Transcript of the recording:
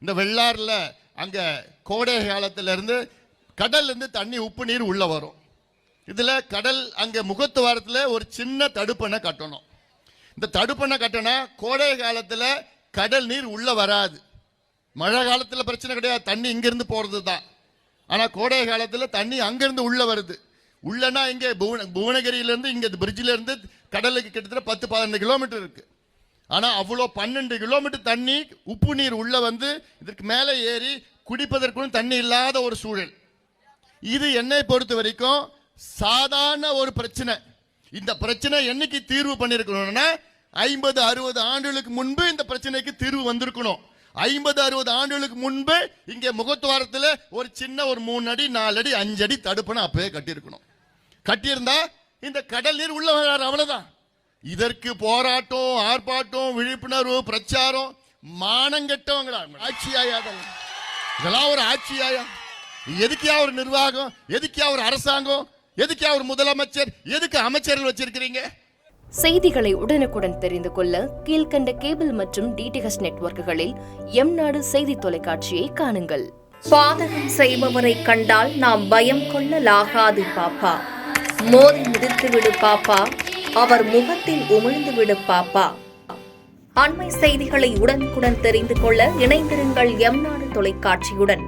இந்த வெள்ளாறுல அங்க கோடை காலத்துல இருந்து கடல்ல இருந்து தண்ணி உப்பு நீர் உள்ள வரும். இதுல கடல் அங்க முகத்துவாரத்துல ஒரு சின்ன தடுப்பணை கட்டணும். இந்த தடுப்பணை கட்டினா கோடை காலத்துல கடல் நீர் உள்ள வராது. மழை காலத்துல பிரச்சனை கிடையாது, தண்ணி இங்கிருந்து போறது தான். ஆனா கோடை காலத்துல தண்ணி அங்கிருந்து உள்ள வருது. உள்ளனா இங்க புவனகிரியில இருந்து இங்க பிரிட்ஜில இருந்து கடலுக்கு கிட்டத்தட்ட 10-12 கிலோமீட்டர் இருக்கு. ஆனா அவ்வளோ 12 கிலோமீட்டர் தண்ணி உப்பு நீர் உள்ள வந்து இதற்கு மேலே ஏறி குடிப்பதற்கும் தண்ணி இல்லாத ஒரு சூழல். இது என்னை பொறுத்த வரைக்கும் சாதாரண ஒரு பிரச்சனை. இந்த பிரச்சனை என்னைக்கு தீர்வு பண்ணிருக்கணும்னா 50-60 ஆண்டுகளுக்கு முன்பு இந்த பிரச்சனைக்கு தீர்வு வந்திருக்கணும். 50-60 ஆண்டுகளுக்கு முன்பு இங்கே முகத்துவாரத்தில் ஒரு சின்ன ஒரு 3 அடி 4 அடி 5 அடி தடுப்பணை அப்பவே கட்டியிருக்கணும். கட்டியிருந்தா இந்த கடல் நீர் உள்ள வராது, அவ்வளவுதான். இதற்கு போராட்டம், ஆர்ப்பாட்டம், விழிப்புணர்வு, பிரச்சாரம், மானங்கெட்டவங்களா ஆட்சியாயா? இதெல்லாம் ஒரு ஆட்சியாயா? எதுக்கா ஒரு நிர்வாகம், எதுக்கா ஒரு அரசாங்கம், எதுக்கா ஒரு முதலமைச்சர், எதுக்கு அமைச்சர்கள் வச்சிருக்கிறீங்க? செய்திகளை உடனுக்குடன் தெரிந்து கொள்ள கீழ்கண்ட கேபிள் மற்றும் டிடிஎச் நெட்வொர்க்குகளில் எம்நாடு செய்தி தொலைக்காட்சியை காணுங்கள். பாதகம் செய்பவரை கண்டால் நாம் பயம் கொள்ளலாகாது பாப்பா. மோதி மிதித்து விடு பாப்பா, அவர் முகத்தில் உமிழ்ந்து விடு பாப்பா. அண்மை செய்திகளை உடனுக்குடன் தெரிந்து கொள்ள இணைந்திருங்கள் எம்நாடு தொலைக்காட்சியுடன்.